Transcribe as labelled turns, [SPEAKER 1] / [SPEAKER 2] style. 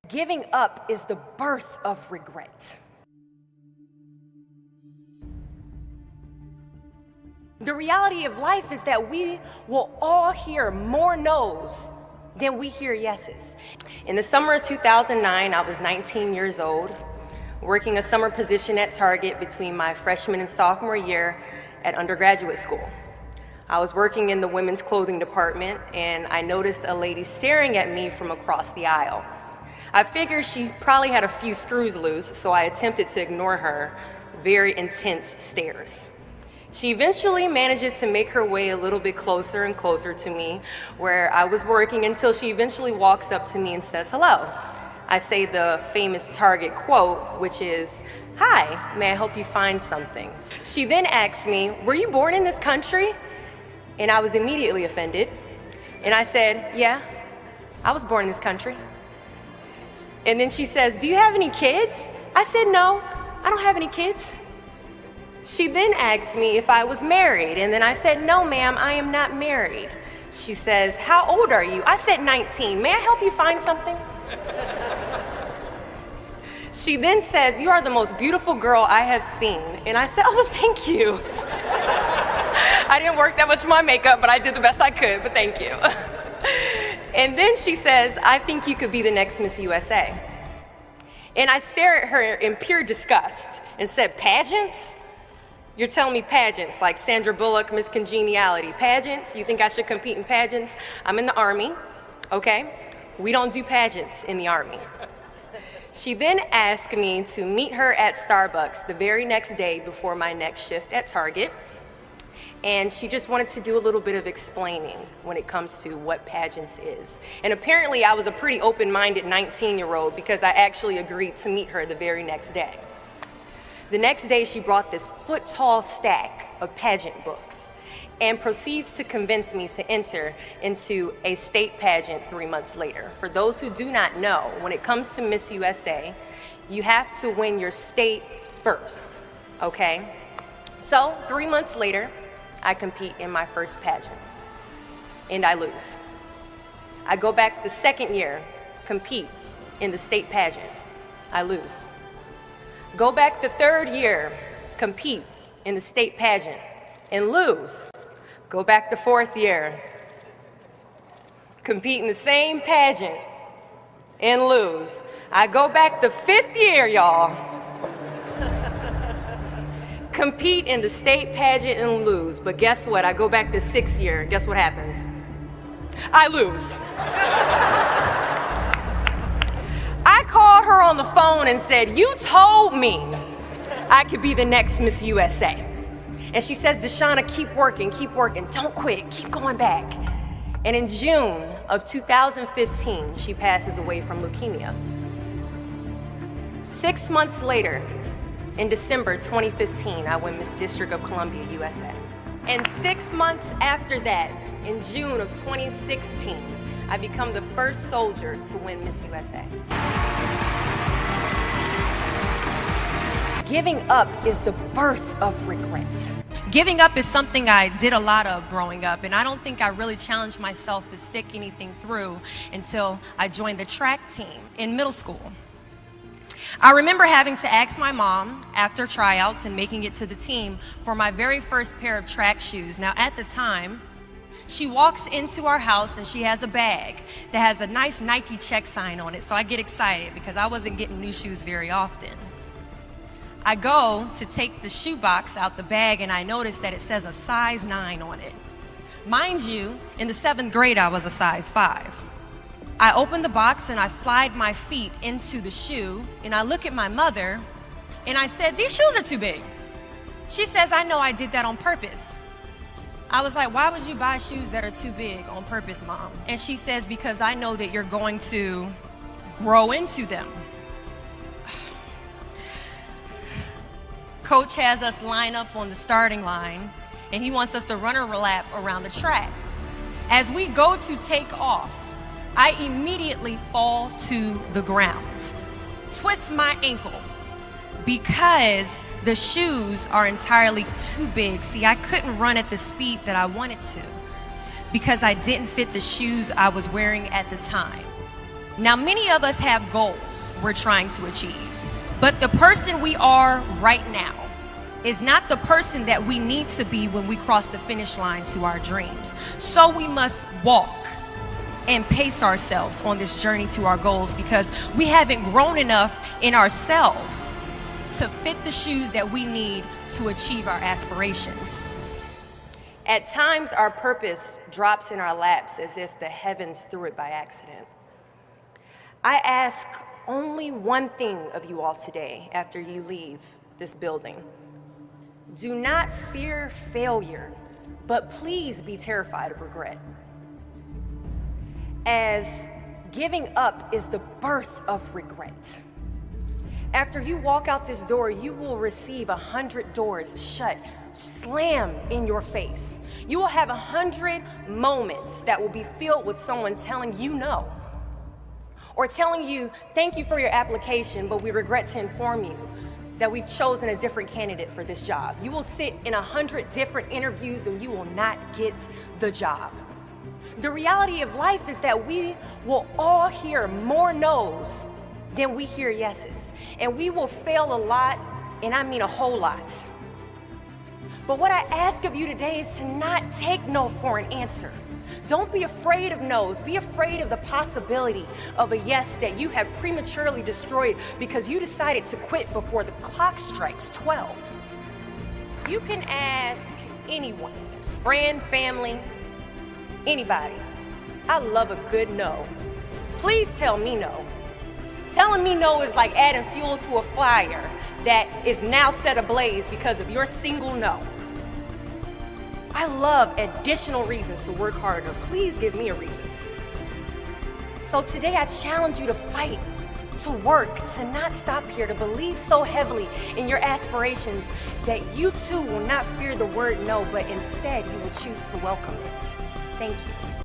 [SPEAKER 1] Giving up is the birth of regret. The reality of life is that we will all hear more no's than we hear yeses. In the summer of 2009, I was 19 years old, working a summer position at Target between my freshman and sophomore year at undergraduate school. I was working in the women's clothing department, and I noticed a lady staring at me from across the aisle. I figured she probably had a few screws loose, so I attempted to ignore her very intense stares. She eventually manages to make her way a little bit closer and closer to me where I was working until she eventually walks up to me and says hello. I say the famous Target quote, which is, "Hi, may I help you find something?" She then asks me, "Were you born in this country?" And I was immediately offended. And I said, "Yeah, I was born in this country." And then she says, "Do you have any kids?" I said, "No, I don't have any kids." She then asked me if I was married, and then I said, "No, ma'am, I am not married." She says, "How old are you?" I said, 19. "May I help you find something?" She then says, "You are the most beautiful girl I have seen." And I said, "Oh, well, thank you." I didn't work that much for my makeup, but I did the best I could, but thank you. And then she says, "I think you could be the next Miss USA." And I stare at her in pure disgust and said, "Pageants? You're telling me pageants, like Sandra Bullock, Miss Congeniality. Pageants? You think I should compete in pageants? I'm in the Army, okay? We don't do pageants in the Army." She then asked me to meet her at Starbucks the very next day before my next shift at Target. And she just wanted to do a little bit of explaining when it comes to what pageants is. And apparently I was a pretty open-minded 19-year-old because I actually agreed to meet her the very next day. The next day she brought this foot-tall stack of pageant books and proceeds to convince me to enter into a state pageant 3 months later. For those who do not know, when it comes to Miss USA, you have to win your state first, okay? So 3 months later, I compete in my first pageant, and I lose. I go back the second year, compete in the state pageant. I lose. Go back the third year, compete in the state pageant, and lose. Go back the fourth year, compete in the same pageant, and lose. I go back the fifth year, y'all. Compete in the state pageant and lose. But guess what? I go back the sixth year. Guess what happens? I lose. I called her on the phone and said, "You told me I could be the next Miss USA." And she says, "Deshauna, keep working, don't quit, keep going back." And in June of 2015, she passes away from leukemia. 6 months later, in December 2015, I win Miss District of Columbia, USA. And 6 months after that, in June of 2016, I become the first soldier to win Miss USA. Giving up is the birth of regret. Giving up is something I did a lot of growing up, and I don't think I really challenged myself to stick anything through until I joined the track team in middle school. I remember having to ask my mom after tryouts and making it to the team for my very first pair of track shoes. Now at the time, she walks into our house and she has a bag that has a nice Nike check sign on it, so I get excited because I wasn't getting new shoes very often. I go to take the shoe box out the bag and I notice that it says a size 9 on it. Mind you, in the 7th grade I was a size 5. I open the box and I slide my feet into the shoe and I look at my mother and I said, "These shoes are too big." She says, "I know I did that on purpose." I was like, "Why would you buy shoes that are too big on purpose, Mom?" And she says, "Because I know that you're going to grow into them." Coach has us line up on the starting line and he wants us to run a lap around the track. As we go to take off, I immediately fall to the ground, twist my ankle because the shoes are entirely too big. See, I couldn't run at the speed that I wanted to because I didn't fit the shoes I was wearing at the time.
[SPEAKER 2] Now, many of us have goals we're trying to achieve, but the person we are right now is not the person that we need to be when we cross the finish line to our dreams. So we must walk and pace ourselves on this journey to our goals, because we haven't grown enough in ourselves to fit the shoes that we need to achieve our aspirations.
[SPEAKER 1] At times, our purpose drops in our laps as if the heavens threw it by accident. I ask only one thing of you all today after you leave this building. Do not fear failure, but please be terrified of regret. As giving up is the birth of regret. After you walk out this door, you will receive 100 doors shut, slam in your face. You will have 100 moments that will be filled with someone telling you no, or telling you, thank you for your application, but we regret to inform you that we've chosen a different candidate for this job. You will sit in 100 different interviews and you will not get the job. The reality of life is that we will all hear more no's than we hear yeses. And we will fail a lot, and I mean a whole lot. But what I ask of you today is to not take no for an answer. Don't be afraid of no's. Be afraid of the possibility of a yes that you have prematurely destroyed because you decided to quit before the clock strikes 12. You can ask anyone, friend, family, anybody. I love a good no. Please tell me no. Telling me no is like adding fuel to a fire that is now set ablaze because of your single no. I love additional reasons to work harder. Please give me a reason. So today I challenge you to fight, to work, to not stop here, to believe so heavily in your aspirations that you too will not fear the word no, but instead you will choose to welcome it. Thank you.